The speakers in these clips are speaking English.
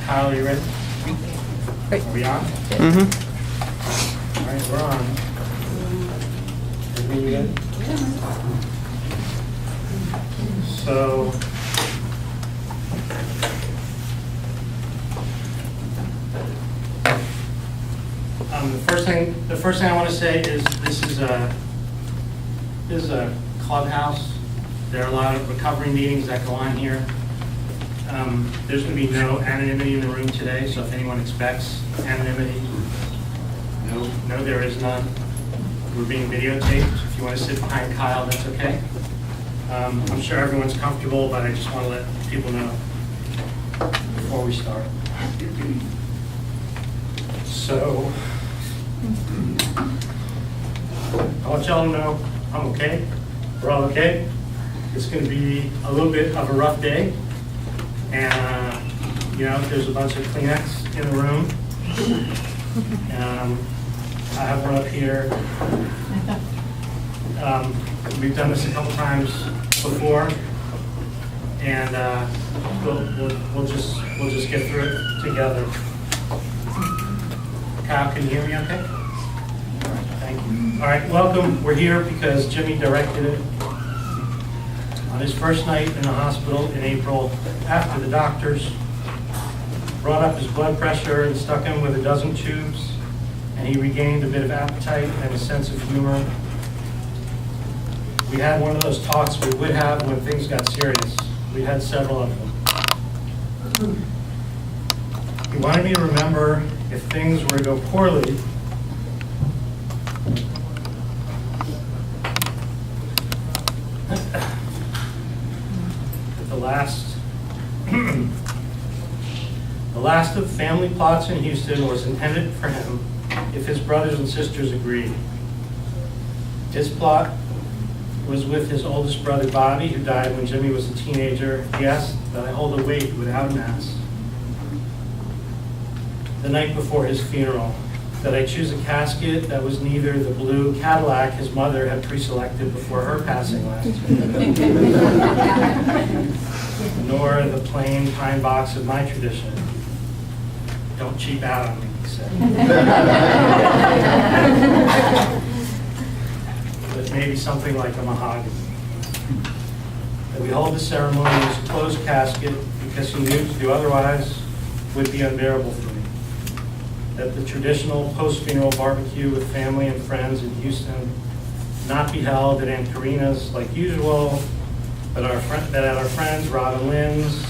Kyle, are you ready? Great. Are we on? Mm-hmm. All right, we're on. Everybody good? So, the first thing I want to say is this is a clubhouse. There are a lot of recovery meetings that go on here. There's going to be no anonymity in the room today, so if anyone expects anonymity, no, there is none. We're being videotaped. If you want to sit behind Kyle, that's okay. I'm sure everyone's comfortable, but I just want to let people know before we start. So, I want y'all to know I'm okay. We're all okay. It's going to be a little bit of a rough day. And, there's a bunch of Kleenex in the room. I have one up here. We've done this a couple times before. And we'll just get through it together. Kyle, can you hear me okay? All right, thank you. All right, welcome. We're here because Jimmy directed it. On his first night in the hospital in April, after the doctors brought up his blood pressure and stuck him with a dozen tubes, and he regained a bit of appetite and a sense of humor, we had one of those talks we would have when things got serious. We had several of them. He wanted me to remember if things were to go poorly, the last of family plots in Houston was intended for him if his brothers and sisters agreed. His plot was with his oldest brother, Bobby, who died when Jimmy was a teenager. He asked that I hold a wake without mass the night before his funeral, that I choose a casket that was neither the blue Cadillac his mother had pre-selected before her passing last year, nor the plain pine box of my tradition. Don't cheap out on me, he said. But maybe something like a mahogany. That we hold the ceremony as a closed casket because he knew to do otherwise would be unbearable for me. That the traditional post-funeral barbecue with family and friends in Houston not be held at Aunt Karina's like usual, but at our friends Rob and Lynn's,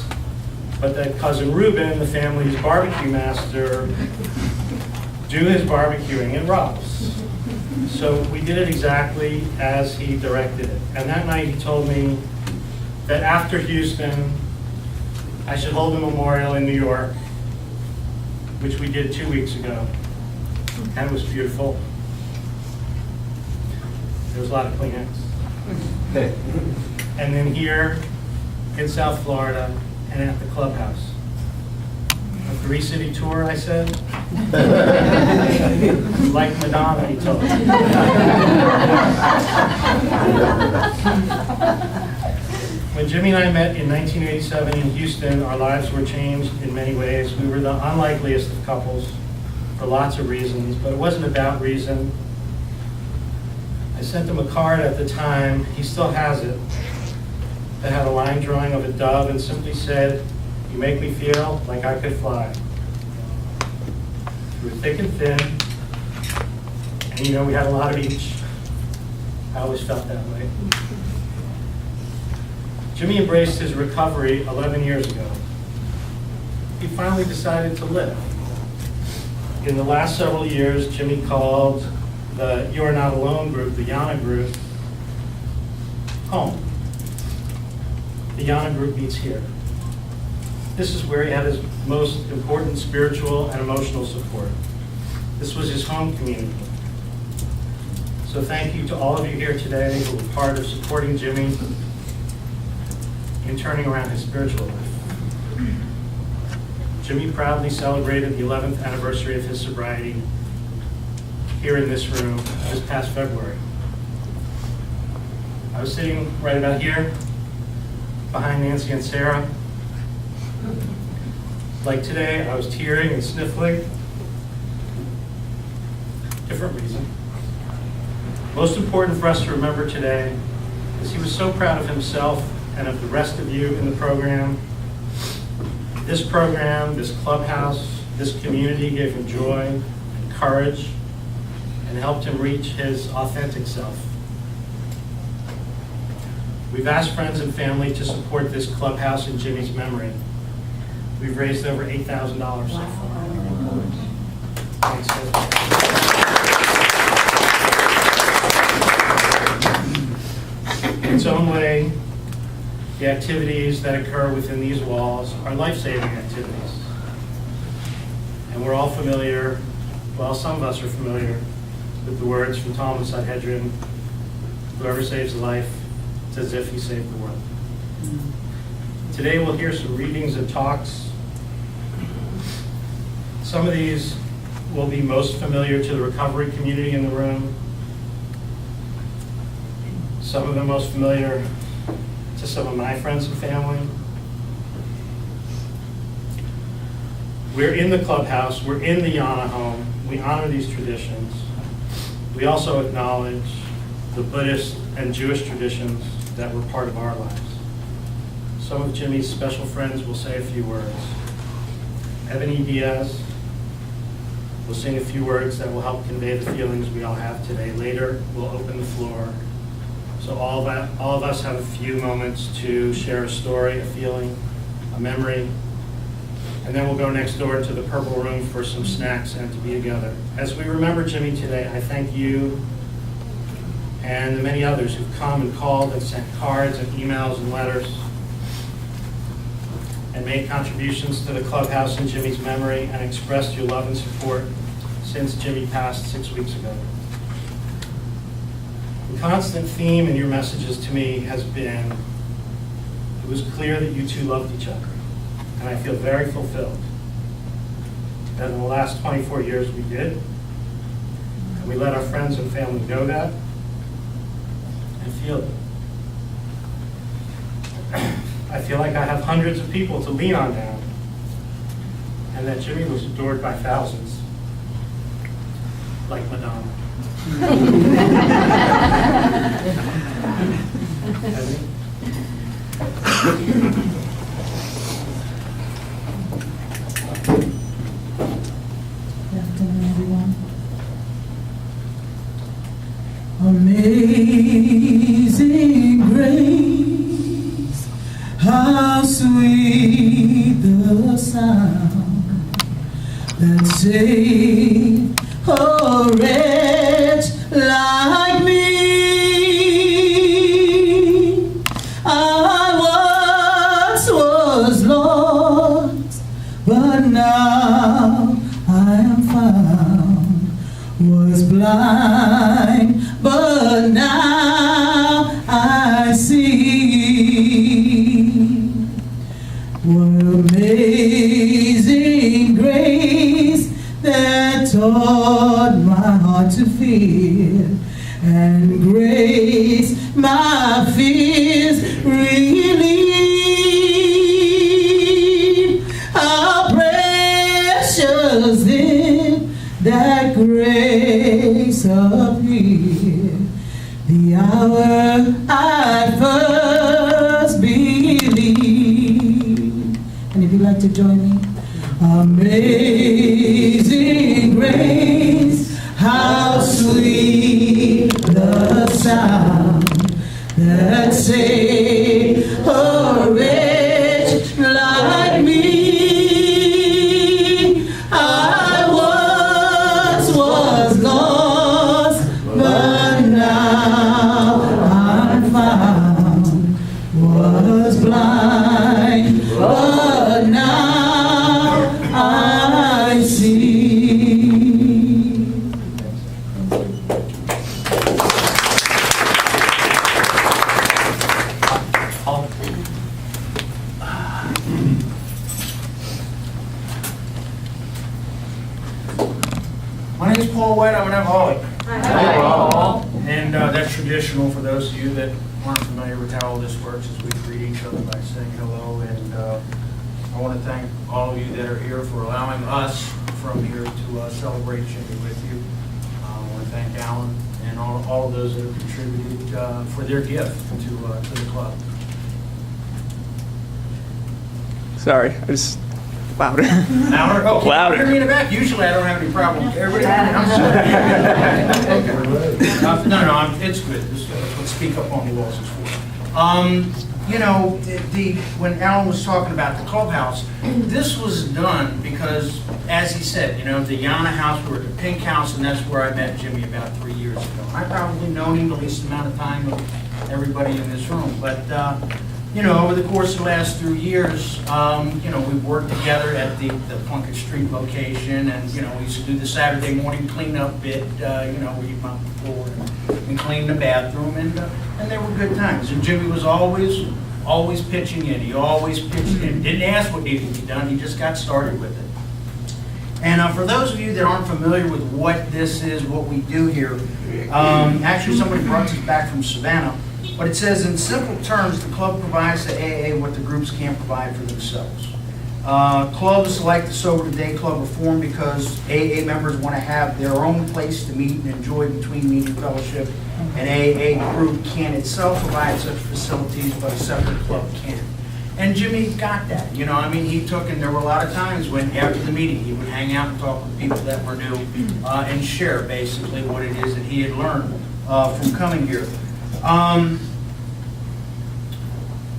but that cousin Ruben, the family's barbecue master, do his barbecuing at Rob's. So we did it exactly as he directed it. And that night he told me that after Houston, I should hold a memorial in New York, which we did 2 weeks ago, and it was beautiful. There was a lot of Kleenex. And then here in South Florida and at the clubhouse. A 3-city tour, I said. Like Madonna, he told me. When Jimmy and I met in 1987 in Houston, our lives were changed in many ways. We were the unlikeliest of couples for lots of reasons, but it wasn't about reason. I sent him a card at the time, he still has it, that had a line drawing of a dove and simply said, "You make me feel like I could fly." Through thick and thin, and we had a lot of each. I always felt that way. Jimmy embraced his recovery 11 years ago. He finally decided to live. In the last several years, Jimmy called the You Are Not Alone group, the Yana group, home. The Yana group meets here. This is where he had his most important spiritual and emotional support. This was his home community. So thank you to all of you here today who were part of supporting Jimmy in turning around his spiritual life. Jimmy proudly celebrated the 11th anniversary of his sobriety here in this room this past February. I was sitting right about here, behind Nancy and Sarah. Like today, I was tearing and sniffling. Different reason. Most important for us to remember today is he was so proud of himself and of the rest of you in the program. This program, this clubhouse, this community gave him joy and courage and helped him reach his authentic self. We've asked friends and family to support this clubhouse in Jimmy's memory. We've raised over $8,000 so far. Thanks, in its own way, the activities that occur within these walls are life-saving activities. And we're all familiar, well, some of us are familiar with the words from Thomas Sanhedrin, whoever saves a life, it's as if he saved the world. Today we'll hear some readings and talks. Some of these will be most familiar to the recovery community in the room. Some of them most familiar to some of my friends and family. We're in the clubhouse, we're in the Yana home, we honor these traditions. We also acknowledge the Buddhist and Jewish traditions that were part of our lives. Some of Jimmy's special friends will say a few words. Ebony Diaz will sing a few words that will help convey the feelings we all have today. Later, we'll open the floor. So all of us have a few moments to share a story, a feeling, a memory, and then we'll go next door to the Purple Room for some snacks and to be together. As we remember Jimmy today, I thank you and the many others who've come and called and sent cards and emails and letters and made contributions to the clubhouse in Jimmy's memory and expressed your love and support since Jimmy passed 6 weeks ago. The constant theme in your messages to me has been, it was clear that you two loved each other, and I feel very fulfilled that in the last 24 years we did, and we let our friends and family know that and feel it. I feel like I have hundreds of people to lean on now, and that Jimmy was adored by thousands, like Madonna. Good afternoon, everyone. Amazing grace, how sweet the sound that saved a wretch like me. I once was lost, but now I am found. Was blind, but now I see. What amazing grace that taught my heart to fear, and grace my fears relieve. How precious then that grace appeared, the hour I first believed. And if you'd like to join me. Amazing grace, how sweet the sound that saved a wretch like me. I once was lost, but now I'm found. Was blind, but now I see. My name is Paul White. I'm an alcoholic. Hi, Paul. And that's traditional for those of you that aren't familiar with how all this works, is we greet each other by saying hello. And I want to thank all of you that are here for allowing us from here to celebrate Jimmy with you. I want to thank Alan and all of those that have contributed for their gift to the club. Sorry, I just louder. Louder? Oh, Louder. Hear me in the back. Usually I don't have any problem. Everybody, I'm sorry. Okay. No, it's good. Let's speak up on the walls is for. You know, when Alan was talking about the clubhouse, this was done because, as he said, you know, the Yana house, we were at the Pink House, and that's where I met Jimmy about 3 years ago. I probably known him the least amount of time of everybody in this room, but you know, over the course of the last 3 years, you know, we've worked together at the Plunkett Street location, and, you know, we used to do the Saturday morning cleanup bit, you know, where you mop the floor and clean the bathroom, and they were good times. And Jimmy was always pitching in. He always pitched in. Didn't ask what needed to be done. He just got started with it. And for those of you that aren't familiar with what this is, what we do here, actually somebody brought this back from Savannah. But it says, in simple terms, the club provides to AA what the groups can't provide for themselves. Clubs like the Sober Today Club are formed because AA members want to have their own place to meet and enjoy between meeting fellowship. An AA group can itself provide such facilities, but a separate club can. And Jimmy got that. You know, I mean, he took, and there were a lot of times when after the meeting he would hang out and talk with people that were new and share basically what it is that he had learned from coming here.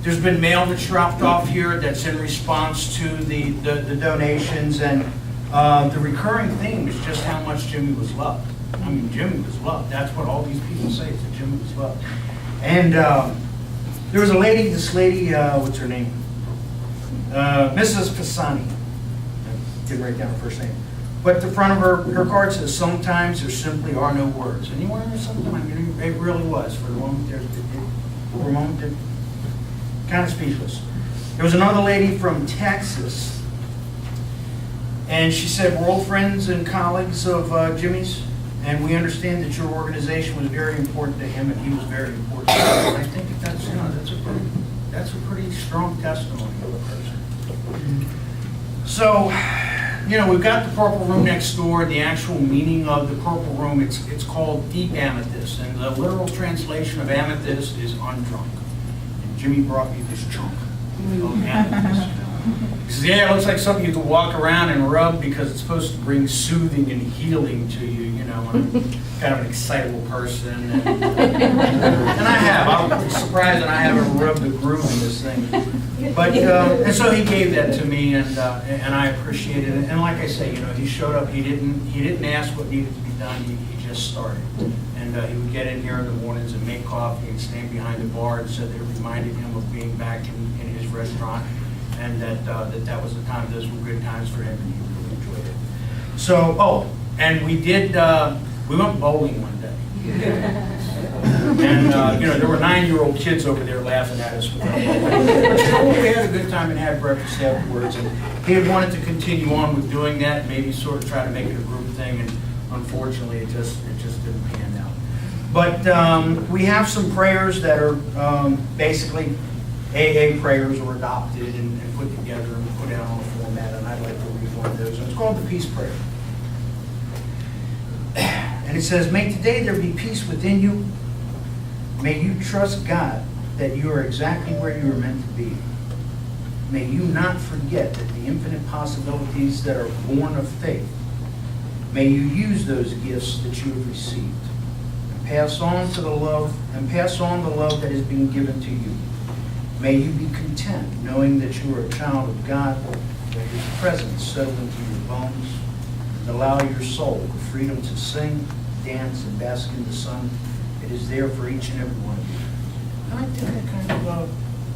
There's been mail that's dropped off here that's in response to the donations, and the recurring theme is just how much Jimmy was loved. I mean, Jimmy was loved. That's what all these people say, is that Jimmy was loved. And there was a lady, this lady, what's her name? Mrs. Pisani. I didn't write down her first name. But the front of her card says, sometimes there simply are no words. And you wonder, sometimes, it really was. For the moment, for a moment, they're kind of speechless. There was another lady from Texas, and she said, we're old friends and colleagues of Jimmy's, and we understand that your organization was very important to him, and he was very important to us. I think that's, you know, that's a pretty strong testimony of a person. So, you know, we've got the Purple Room next door. The actual meaning of the Purple Room, it's called deep amethyst, and the literal translation of amethyst is undrunk. And Jimmy brought me this chunk of amethyst. He says, yeah, it looks like something you can walk around and rub because it's supposed to bring soothing and healing to you, you know. And I'm kind of an excitable person. And I have. I'm surprised that I haven't rubbed a groove in this thing. But, and so he gave that to me, and I appreciated it. And like I say, you know, he showed up. He didn't ask what needed to be done. He just started. And he would get in here in the mornings and make coffee and stand behind the bar, and so that it reminded him of being back in his restaurant. And that was the time, those were good times for him, and he really enjoyed it. So, oh, and we went bowling one day. And, you know, there were 9-year-old kids over there laughing at us. We had a good time and had breakfast afterwards. And he had wanted to continue on with doing that, maybe sort of try to make it a group thing, and unfortunately it just didn't pan out. But we have some prayers that are basically AA prayers were adopted and put together and put out on a format, and I'd like to read one of those. It's called the Peace Prayer. And it says, may today there be peace within you. May you trust God that you are exactly where you are meant to be. May you not forget that the infinite possibilities that are born of faith. May you use those gifts that you have received and pass on the love that is being given to you. May you be content knowing that you are a child of God, that His presence settle into your bones, and allow your soul the freedom to sing, dance, and bask in the sun. It is there for each and every one of you. And I think that kind of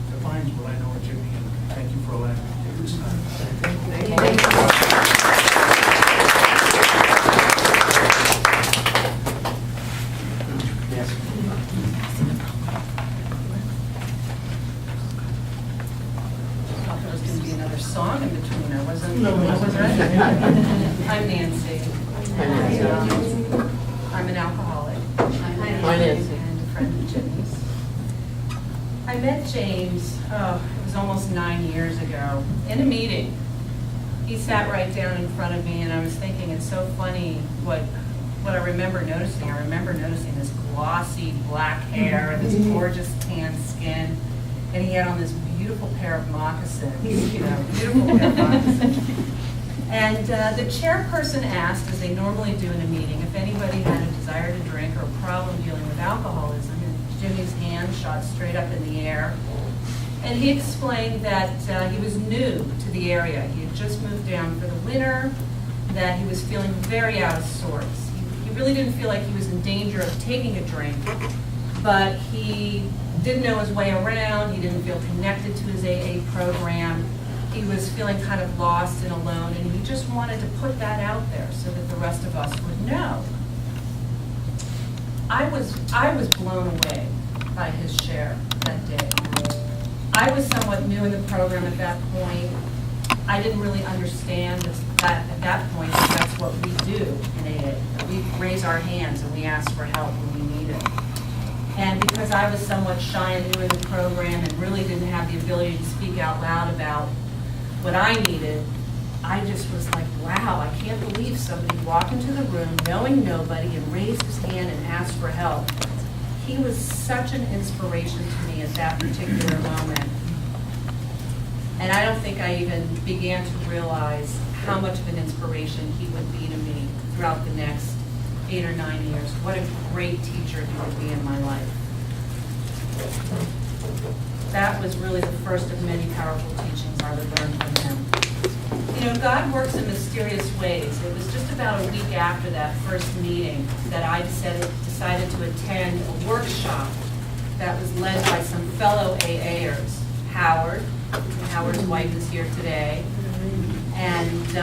defines what I know of Jimmy, and thank you for allowing me to do this time. Thank you. Song in between. I wasn't ready. I'm Nancy. I'm an alcoholic. Hi, Nancy. And a friend of Jimmy's. I met James, it was was almost 9 years ago, in a meeting. He sat right down in front of me, and I was thinking, it's so funny what I remember noticing. I remember noticing this glossy black hair and this gorgeous tan skin, and he had on this beautiful pair of moccasins, beautiful pair of moccasins. And the chairperson asked, as they normally do in a meeting, if anybody had a desire to drink or a problem dealing with alcoholism, and Jimmy's hand shot straight up in the air. And he explained that he was new to the area. He had just moved down for the winter, that he was feeling very out of sorts. He really didn't feel like he was in danger of taking a drink, but he didn't know his way around. He didn't feel connected to his AA program. He was feeling kind of lost and alone, and he just wanted to put that out there so that the rest of us would know. I was blown away by his share that day. I was somewhat new in the program at that point. I didn't really understand that at that point that's what we do in AA. We raise our hands and we ask for help when we need it. And because I was somewhat shy and new in the program and really didn't have the ability to speak out loud about what I needed, I just was like, wow, I can't believe somebody walked into the room knowing nobody and raised his hand and asked for help. He was such an inspiration to me at that particular moment. And I don't think I even began to realize how much of an inspiration he would be to me throughout the next 8 or 9 years. What a great teacher he would be in my life. That was really the first of many powerful teachings I would learn from him. You know, God works in mysterious ways. It was just about a week after that first meeting that I decided to attend a workshop that was led by some fellow AAers, Howard's wife is here today, and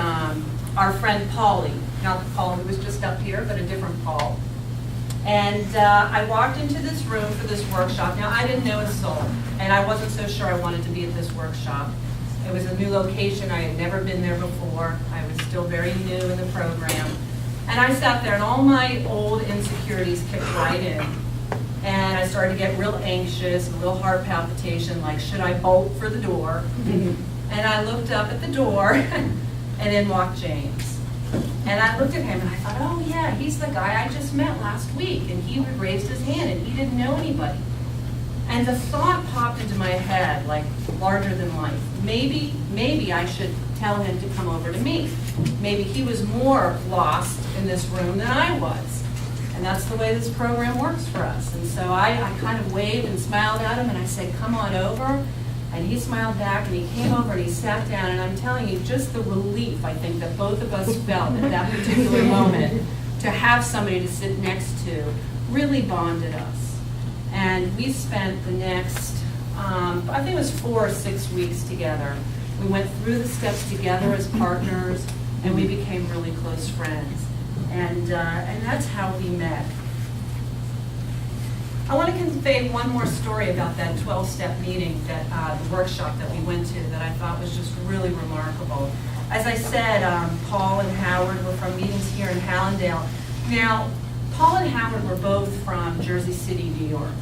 our friend Paulie, not the Paul who was just up here, but a different Paul. And I walked into this room for this workshop. Now, I didn't know a soul, and I wasn't so sure I wanted to be at this workshop. It was a new location. I had never been there before. I was still very new in the program. And I sat there, and all my old insecurities kicked right in. And I started to get real anxious, a little heart palpitation, like, should I bolt for the door? And I looked up at the door, and in walked James. And I looked at him, and I thought, oh, yeah, he's the guy I just met last week. And he raised his hand, and he didn't know anybody. And the thought popped into my head, like larger than life. Maybe I should tell him to come over to me. Maybe he was more lost in this room than I was. And that's the way this program works for us. And so I kind of waved and smiled at him, and I said, come on over. And he smiled back, and he came over, and he sat down. And I'm telling you, just the relief, I think, that both of us felt at that particular moment to have somebody to sit next to really bonded us. And we spent the next, I think it was 4 or 6 weeks together. We went through the steps together as partners, and we became really close friends. And that's how we met. I want to convey one more story about that 12-step meeting, that the workshop that we went to, that I thought was just really remarkable. As I said, Paul and Howard were from meetings here in Hallandale. Now, Paul and Howard were both from Jersey City,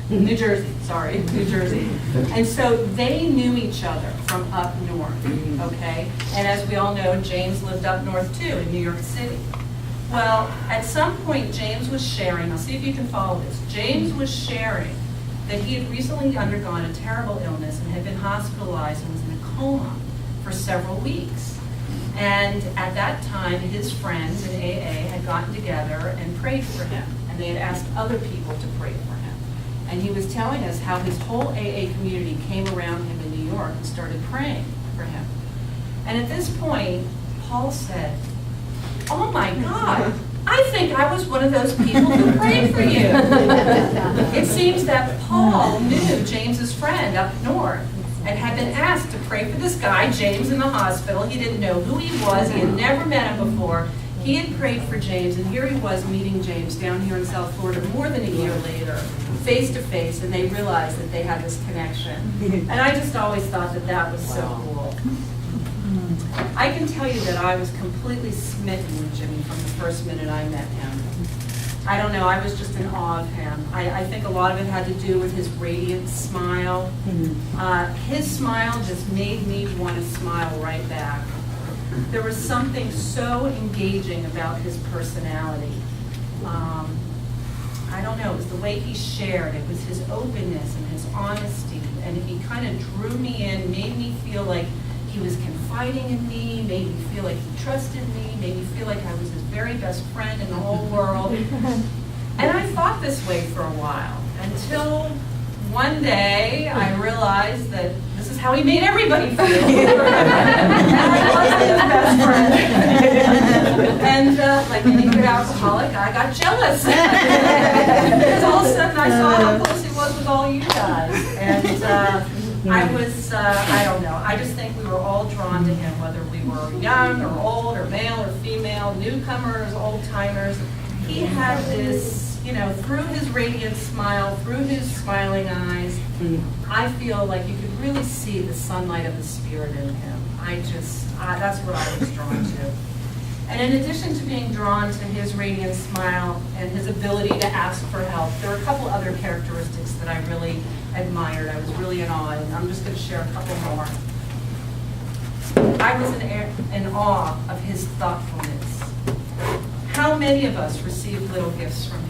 New Jersey. And so they knew each other from up north, okay? And as we all know, James lived up north too, in New York City. Well, at some point, James was sharing, I'll see if you can follow this. James was sharing that he had recently undergone a terrible illness and had been hospitalized and was in a coma for several weeks. And at that time, his friends in AA had gotten together and prayed for him. And they had asked other people to pray for him. And he was telling us how his whole AA community came around him in New York and started praying for him. And at this point, Paul said, oh my God, I think I was one of those people who prayed for you. It seems that Paul knew James's friend up north and had been asked to pray for this guy, James, in the hospital. He didn't know who he was. He had never met him before. He had prayed for James, and here he was meeting James down here in South Florida more than a year later, face to face, and they realized that they had this connection. And I just always thought that that was so cool. I can tell you that I was completely smitten with Jimmy from the first minute I met him. I don't know, I was just in awe of him. I think a lot of it had to do with his radiant smile. His smile just made me want to smile right back. There was something so engaging about his personality. I don't know, it was the way he shared, it was his openness and his honesty, and he kind of drew me in, made me feel like he was confiding in me, made me feel like he trusted me, made me feel like I was his very best friend in the whole world. And I thought this way for a while, until one day I realized that this is how he made everybody feel. And I wasn't his best friend. And like any good alcoholic, I got jealous. Because all of a sudden I saw how close he was with all you guys. And I don't know, I just think we were all drawn to him, whether we were young or old or male or female, newcomers, old timers. He had this, you know, through his radiant smile, through his smiling eyes, I feel like you could really see the sunlight of the Spirit in him. That's what I was drawn to. And in addition to being drawn to his radiant smile and his ability to ask for help, there were a couple other characteristics that I really admired. I was really in awe, and I'm just going to share a couple more. I was in awe of his thoughtfulness. How many of us received little gifts from